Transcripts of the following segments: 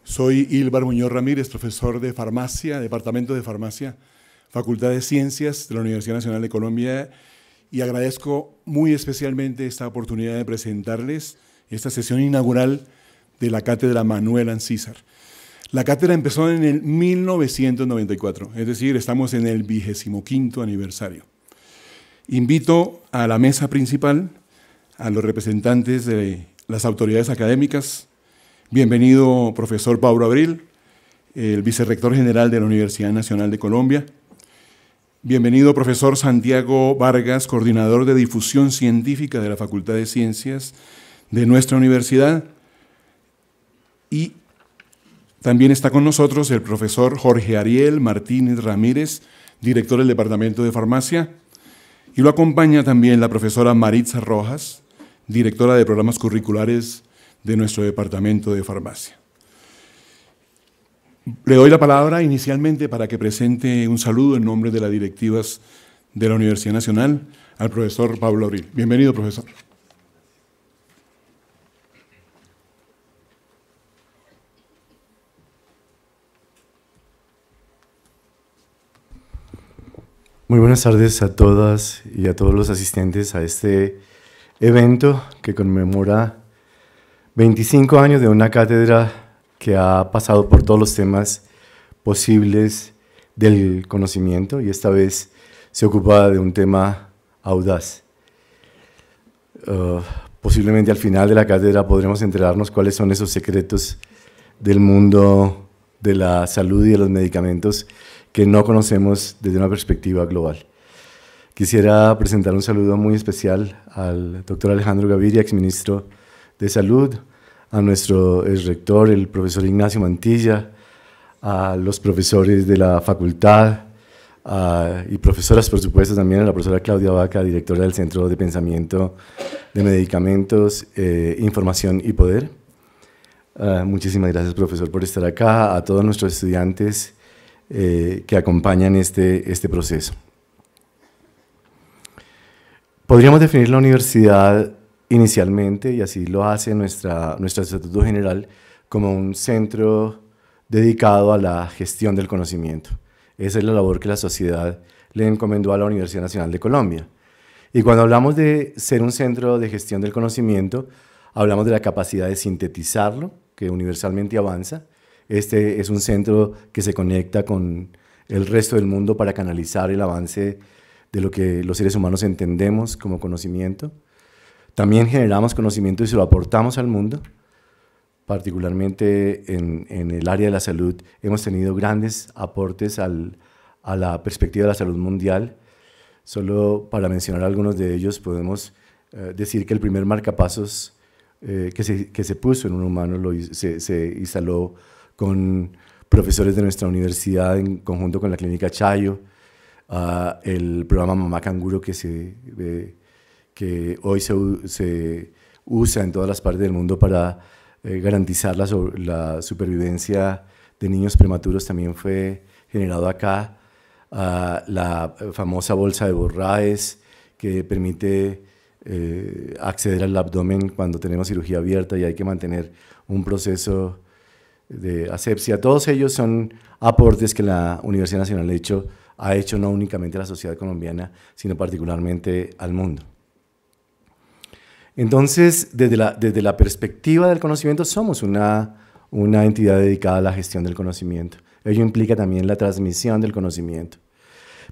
Soy Ilbar Muñoz Ramírez, profesor de farmacia, Departamento de Farmacia, Facultad de Ciencias de la Universidad Nacional de Colombia, y agradezco muy especialmente esta oportunidad de presentarles esta sesión inaugural de la Cátedra Manuel Ancísar. La cátedra empezó en el 1994, es decir, estamos en el 25º aniversario. Invito a la mesa principal a los representantes de las autoridades académicas. Bienvenido, profesor Pablo Abril, el vicerrector general de la Universidad Nacional de Colombia. Bienvenido, profesor Santiago Vargas, coordinador de difusión científica de la Facultad de Ciencias de nuestra universidad. Y también está con nosotros el profesor Jorge Ariel Martínez Ramírez, director del Departamento de Farmacia. Y lo acompaña también la profesora Maritza Rojas, directora de programas curriculares de nuestro Departamento de Farmacia. Le doy la palabra inicialmente para que presente un saludo en nombre de las directivas de la Universidad Nacional al profesor Pablo Abril. Bienvenido, profesor. Muy buenas tardes a todas y a todos los asistentes a este evento que conmemora 25 años de una cátedra que ha pasado por todos los temas posibles del conocimiento y esta vez se ocupa de un tema audaz. Posiblemente al final de la cátedra podremos enterarnos cuáles son esos secretos del mundo de la salud y de los medicamentos que no conocemos desde una perspectiva global. Quisiera presentar un saludo muy especial al doctor Alejandro Gaviria, exministro de Salud, a nuestro exrector, el profesor Ignacio Mantilla, a los profesores de la facultad y profesoras, por supuesto, también a la profesora Claudia Vaca, directora del Centro de Pensamiento de Medicamentos, Información y Poder. Muchísimas gracias, profesor, por estar acá, a todos nuestros estudiantes que acompañan este proceso. Podríamos definir la universidad inicialmente, y así lo hace nuestro Estatuto General, como un centro dedicado a la gestión del conocimiento. Esa es la labor que la sociedad le encomendó a la Universidad Nacional de Colombia. Y cuando hablamos de ser un centro de gestión del conocimiento, hablamos de la capacidad de sintetizarlo, que universalmente avanza. Este es un centro que se conecta con el resto del mundo para canalizar el avance de lo que los seres humanos entendemos como conocimiento. También generamos conocimiento y se lo aportamos al mundo, particularmente en el área de la salud. Hemos tenido grandes aportes a la perspectiva de la salud mundial. Solo para mencionar algunos de ellos, podemos decir que el primer marcapasos que se puso en un humano se instaló con profesores de nuestra universidad en conjunto con la Clínica Chayo, el programa Mamá Canguro que hoy se usa en todas las partes del mundo para garantizar la supervivencia de niños prematuros, también fue generado acá. La famosa bolsa de Borraes, que permite acceder al abdomen cuando tenemos cirugía abierta y hay que mantener un proceso de asepsia. Todos ellos son aportes que la Universidad Nacional ha hecho no únicamente a la sociedad colombiana, sino particularmente al mundo. Entonces, desde la perspectiva del conocimiento, somos una entidad dedicada a la gestión del conocimiento. Ello implica también la transmisión del conocimiento.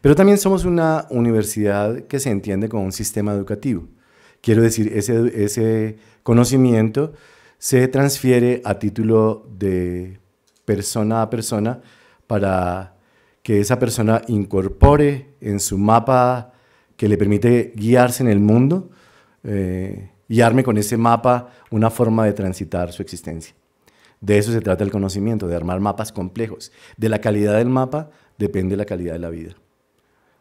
Pero también somos una universidad que se entiende como un sistema educativo. Quiero decir, ese conocimiento se transfiere a título de persona a persona para que esa persona incorpore en su mapa que le permite guiarse en el mundo y arme con ese mapa una forma de transitar su existencia. De eso se trata el conocimiento, de armar mapas complejos. De la calidad del mapa depende la calidad de la vida.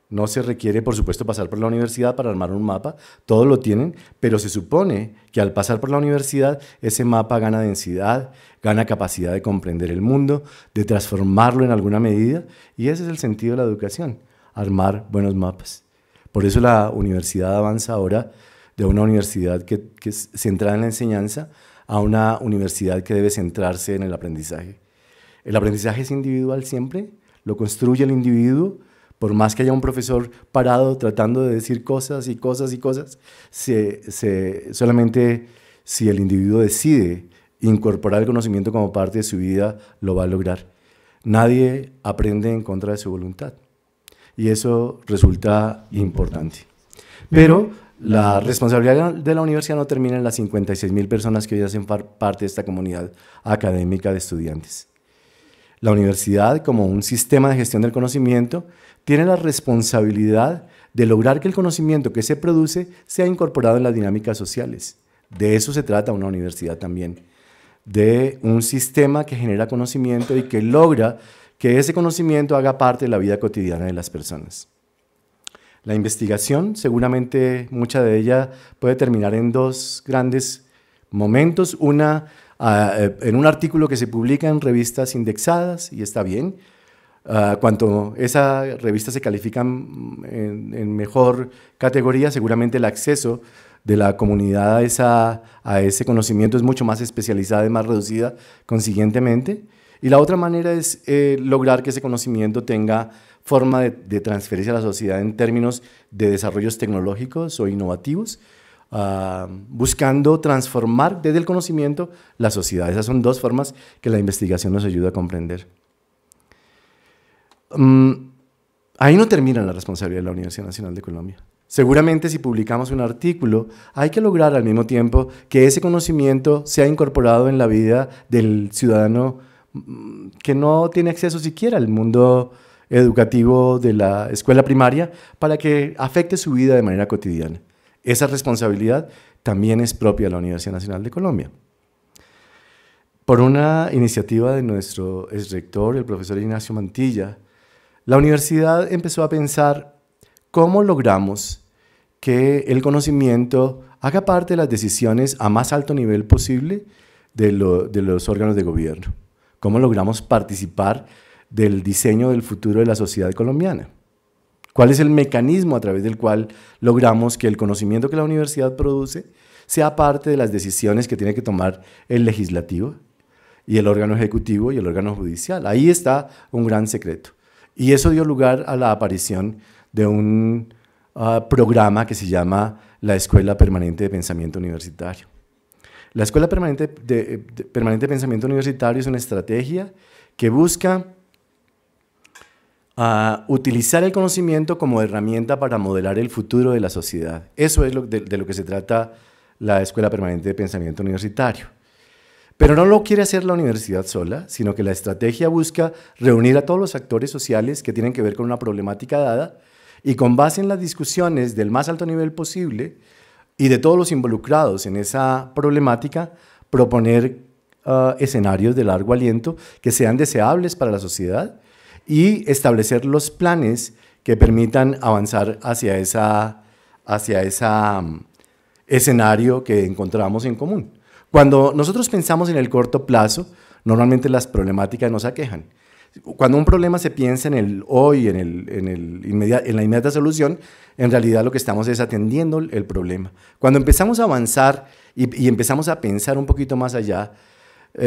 No se requiere, por supuesto, pasar por la universidad para armar un mapa, todos lo tienen, pero se supone que al pasar por la universidad ese mapa gana densidad, gana capacidad de comprender el mundo, de transformarlo en alguna medida, y ese es el sentido de la educación, armar buenos mapas. Por eso la universidad avanza ahora de una universidad que es centrada en la enseñanza a una universidad que debe centrarse en el aprendizaje. El aprendizaje es individual siempre, lo construye el individuo, por más que haya un profesor parado tratando de decir cosas y cosas y cosas, solamente si el individuo decide incorporar el conocimiento como parte de su vida, lo va a lograr. Nadie aprende en contra de su voluntad y eso resulta importante. Pero la responsabilidad de la universidad no termina en las 56.000 personas que hoy hacen parte de esta comunidad académica de estudiantes. La universidad, como un sistema de gestión del conocimiento, tiene la responsabilidad de lograr que el conocimiento que se produce sea incorporado en las dinámicas sociales. De eso se trata una universidad también, de un sistema que genera conocimiento y que logra que ese conocimiento haga parte de la vida cotidiana de las personas. La investigación, seguramente mucha de ella puede terminar en dos grandes momentos. Una, en un artículo que se publica en revistas indexadas, y está bien. Cuanto esa revista se califica en mejor categoría, seguramente el acceso de la comunidad a ese conocimiento es mucho más especializada y más reducida consiguientemente. Y la otra manera es lograr que ese conocimiento tenga forma de transferirse a la sociedad en términos de desarrollos tecnológicos o innovativos, buscando transformar desde el conocimiento la sociedad. Esas son dos formas que la investigación nos ayuda a comprender. Ahí no termina la responsabilidad de la Universidad Nacional de Colombia. Seguramente si publicamos un artículo, hay que lograr al mismo tiempo que ese conocimiento sea incorporado en la vida del ciudadano que no tiene acceso siquiera al mundo educativo de la escuela primaria para que afecte su vida de manera cotidiana. Esa responsabilidad también es propia de la Universidad Nacional de Colombia. Por una iniciativa de nuestro exrector, el profesor Ignacio Mantilla, la universidad empezó a pensar cómo logramos que el conocimiento haga parte de las decisiones a más alto nivel posible de los órganos de gobierno. ¿Cómo logramos participar del diseño del futuro de la sociedad colombiana? ¿Cuál es el mecanismo a través del cual logramos que el conocimiento que la universidad produce sea parte de las decisiones que tiene que tomar el legislativo y el órgano ejecutivo y el órgano judicial? Ahí está un gran secreto. Y eso dio lugar a la aparición de un programa que se llama la Escuela Permanente de Pensamiento Universitario. La Escuela Permanente de Pensamiento Universitario es una estrategia que busca utilizar el conocimiento como herramienta para modelar el futuro de la sociedad. Eso es de lo que se trata la Escuela Permanente de Pensamiento Universitario. Pero no lo quiere hacer la universidad sola, sino que la estrategia busca reunir a todos los actores sociales que tienen que ver con una problemática dada y con base en las discusiones del más alto nivel posible y de todos los involucrados en esa problemática, proponer escenarios de largo aliento que sean deseables para la sociedad y establecer los planes que permitan avanzar hacia ese escenario que encontramos en común. Cuando nosotros pensamos en el corto plazo, normalmente las problemáticas nos aquejan. Cuando un problema se piensa en el hoy, en la inmediata solución, en realidad lo que estamos es atendiendo el problema. Cuando empezamos a avanzar y empezamos a pensar un poquito más allá,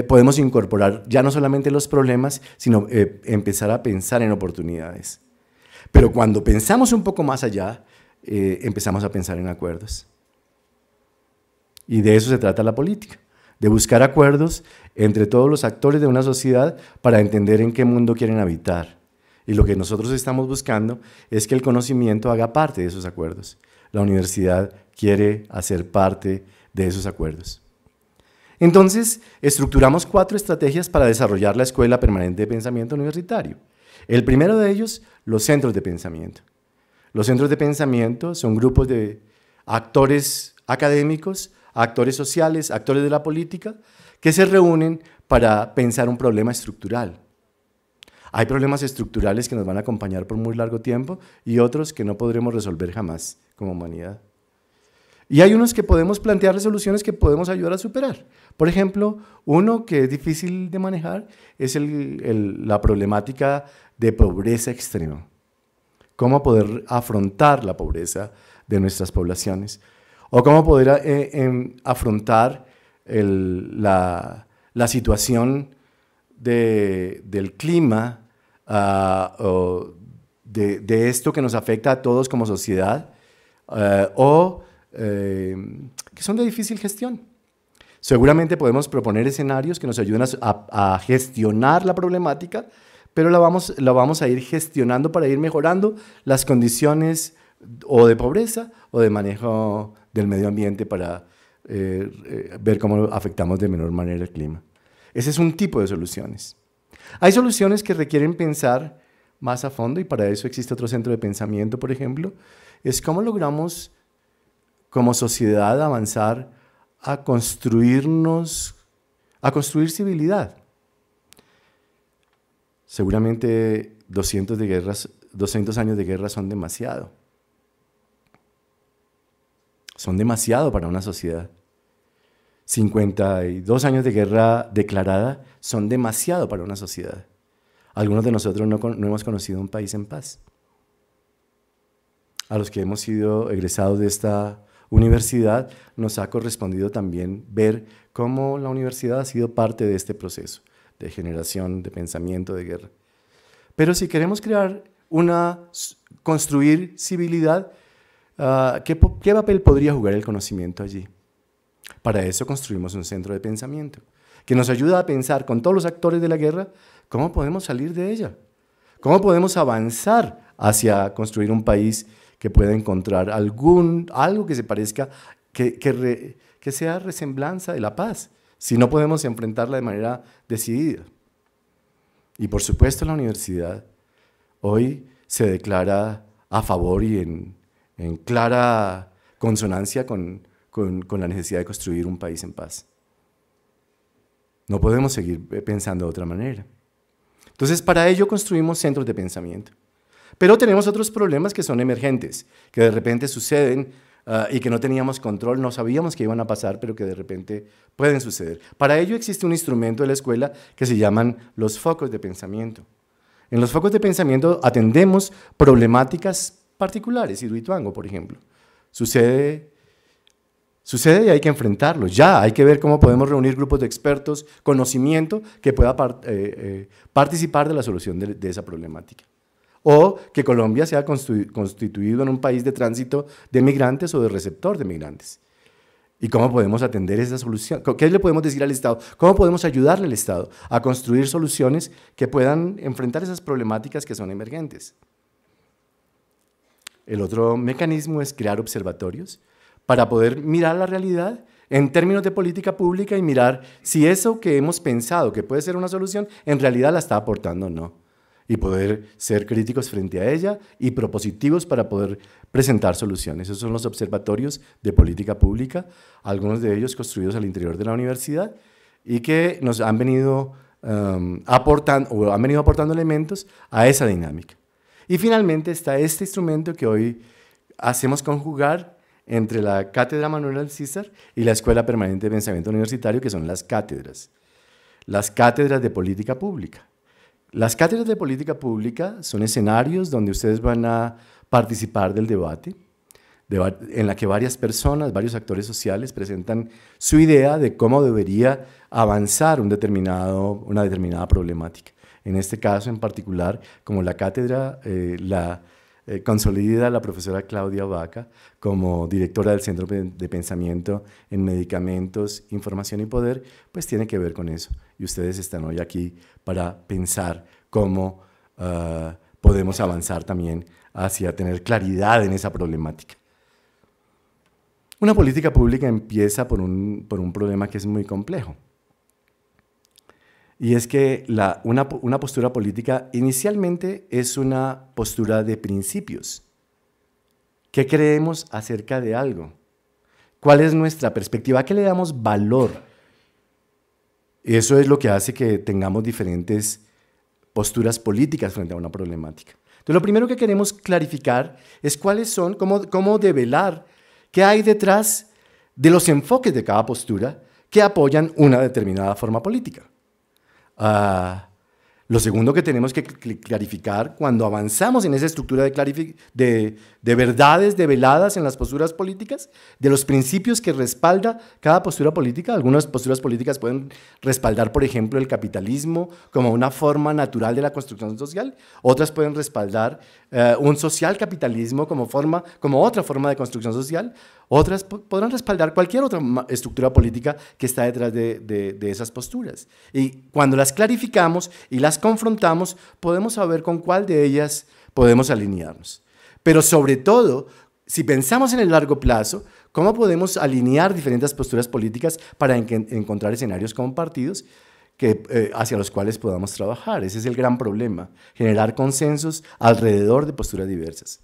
podemos incorporar ya no solamente los problemas, sino empezar a pensar en oportunidades. Pero cuando pensamos un poco más allá, empezamos a pensar en acuerdos. Y de eso se trata la política, de buscar acuerdos entre todos los actores de una sociedad para entender en qué mundo quieren habitar. Y lo que nosotros estamos buscando es que el conocimiento haga parte de esos acuerdos. La universidad quiere hacer parte de esos acuerdos. Entonces, estructuramos 4 estrategias para desarrollar la Escuela Permanente de Pensamiento Universitario. El primero de ellos, los centros de pensamiento. Los centros de pensamiento son grupos de actores académicos, actores sociales, actores de la política, que se reúnen para pensar un problema estructural. Hay problemas estructurales que nos van a acompañar por muy largo tiempo y otros que no podremos resolver jamás como humanidad. Y hay unos que podemos plantear soluciones que podemos ayudar a superar. Por ejemplo, uno que es difícil de manejar es la problemática de pobreza extrema. Cómo poder afrontar la pobreza de nuestras poblaciones. O cómo poder afrontar la situación del clima, o de esto que nos afecta a todos como sociedad, o que son de difícil gestión. Seguramente podemos proponer escenarios que nos ayuden a gestionar la problemática, pero la vamos a ir gestionando para ir mejorando las condiciones o de pobreza o de manejo del medio ambiente para ver cómo afectamos de menor manera el clima. Ese es un tipo de soluciones. Hay soluciones que requieren pensar más a fondo y para eso existe otro centro de pensamiento, por ejemplo, es cómo logramos como sociedad avanzar a construir civilidad. Seguramente 200 años de guerra son demasiado. Son demasiado para una sociedad. 52 años de guerra declarada son demasiado para una sociedad. Algunos de nosotros no hemos conocido un país en paz. A los que hemos sido egresados de esta universidad nos ha correspondido también ver cómo la universidad ha sido parte de este proceso de generación, de pensamiento, de guerra. Pero si queremos construir civilidad, ¿qué papel podría jugar el conocimiento allí? Para eso construimos un centro de pensamiento que nos ayuda a pensar con todos los actores de la guerra cómo podemos salir de ella, cómo podemos avanzar hacia construir un país que pueda encontrar algo que se parezca, que sea resemblanza de la paz, si no podemos enfrentarla de manera decidida. Y por supuesto la universidad hoy se declara a favor y en clara consonancia con la necesidad de construir un país en paz. No podemos seguir pensando de otra manera. Entonces, para ello construimos centros de pensamiento. Pero tenemos otros problemas que son emergentes, que de repente suceden y que no teníamos control, no sabíamos que iban a pasar, pero que de repente pueden suceder. Para ello existe un instrumento de la escuela que se llaman los focos de pensamiento. En los focos de pensamiento atendemos problemáticas particulares, Hidroituango, por ejemplo. Sucede y hay que enfrentarlo. Ya hay que ver cómo podemos reunir grupos de expertos, conocimiento que pueda participar de la solución de esa problemática. O que Colombia sea constituido en un país de tránsito de migrantes o de receptor de migrantes. ¿Y cómo podemos atender esa solución? ¿Qué le podemos decir al Estado? ¿Cómo podemos ayudarle al Estado a construir soluciones que puedan enfrentar esas problemáticas que son emergentes? El otro mecanismo es crear observatorios para poder mirar la realidad en términos de política pública y mirar si eso que hemos pensado que puede ser una solución, en realidad la está aportando o no. Y poder ser críticos frente a ella y propositivos para poder presentar soluciones. Esos son los observatorios de política pública, algunos de ellos construidos al interior de la universidad y que nos han venido aportando elementos a esa dinámica. Y finalmente está este instrumento que hoy hacemos conjugar entre la Cátedra Manuel Alcízar y la Escuela Permanente de Pensamiento Universitario, que son las cátedras de política pública. Las cátedras de política pública son escenarios donde ustedes van a participar del debate, en la que varias personas, varios actores sociales presentan su idea de cómo debería avanzar una determinada problemática. En este caso en particular, como la cátedra consolida la profesora Claudia Vaca como directora del Centro de Pensamiento en Medicamentos, Información y Poder, pues tiene que ver con eso. Y ustedes están hoy aquí para pensar cómo podemos avanzar también hacia tener claridad en esa problemática. Una política pública empieza por un problema que es muy complejo. Y es que una postura política inicialmente es una postura de principios. ¿Qué creemos acerca de algo? ¿Cuál es nuestra perspectiva? ¿A qué le damos valor? Eso es lo que hace que tengamos diferentes posturas políticas frente a una problemática. Entonces, lo primero que queremos clarificar es cuáles son, cómo develar qué hay detrás de los enfoques de cada postura que apoyan una determinada forma política. Lo segundo que tenemos que clarificar cuando avanzamos en esa estructura de verdades develadas en las posturas políticas, de los principios que respalda cada postura política. Algunas posturas políticas pueden respaldar, por ejemplo, el capitalismo como una forma natural de la construcción social. Otras pueden respaldar un social capitalismo como otra forma de construcción social. Otras podrán respaldar cualquier otra estructura política que está detrás de esas posturas. Y cuando las clarificamos y las confrontamos, podemos saber con cuál de ellas podemos alinearnos. Pero sobre todo, si pensamos en el largo plazo, ¿cómo podemos alinear diferentes posturas políticas para encontrar escenarios compartidos hacia los cuales podamos trabajar? Ese es el gran problema, generar consensos alrededor de posturas diversas.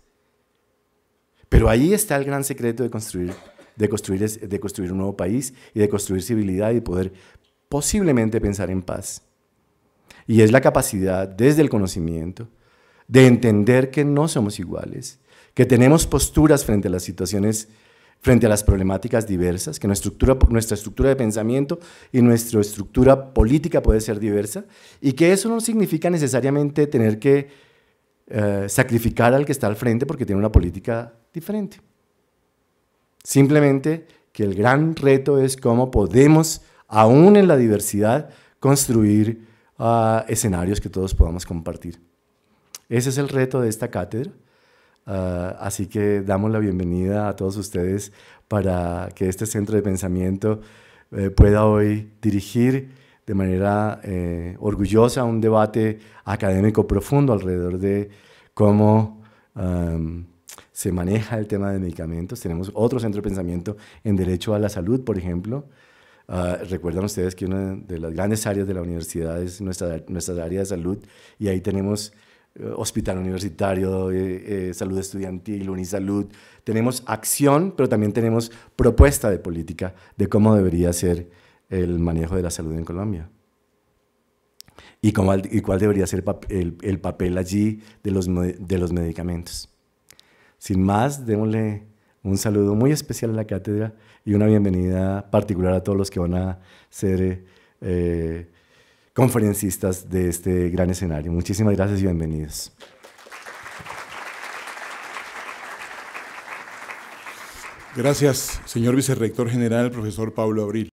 Pero ahí está el gran secreto de construir un nuevo país y de construir civilidad y poder posiblemente pensar en paz. Y es la capacidad, desde el conocimiento, de entender que no somos iguales, que tenemos posturas frente a las situaciones, frente a las problemáticas diversas, que nuestra estructura de pensamiento y nuestra estructura política puede ser diversa, y que eso no significa necesariamente tener que sacrificar al que está al frente porque tiene una política diferente. Simplemente que el gran reto es cómo podemos, aún en la diversidad, construir escenarios que todos podamos compartir. Ese es el reto de esta cátedra, así que damos la bienvenida a todos ustedes para que este centro de pensamiento pueda hoy dirigir de manera orgullosa un debate académico profundo alrededor de cómo se maneja el tema de medicamentos. Tenemos otro centro de pensamiento en derecho a la salud, por ejemplo. Recuerdan ustedes que una de las grandes áreas de la universidad es nuestra área de salud, y ahí tenemos hospital universitario, salud estudiantil, Unisalud. Tenemos acción, pero también tenemos propuesta de política de cómo debería ser el manejo de la salud en Colombia. Y cuál debería ser el papel allí de los medicamentos. Sin más, démosle un saludo muy especial a la cátedra y una bienvenida particular a todos los que van a ser conferencistas de este gran escenario. Muchísimas gracias y bienvenidos. Gracias, señor vicerrector general, profesor Pablo Abril.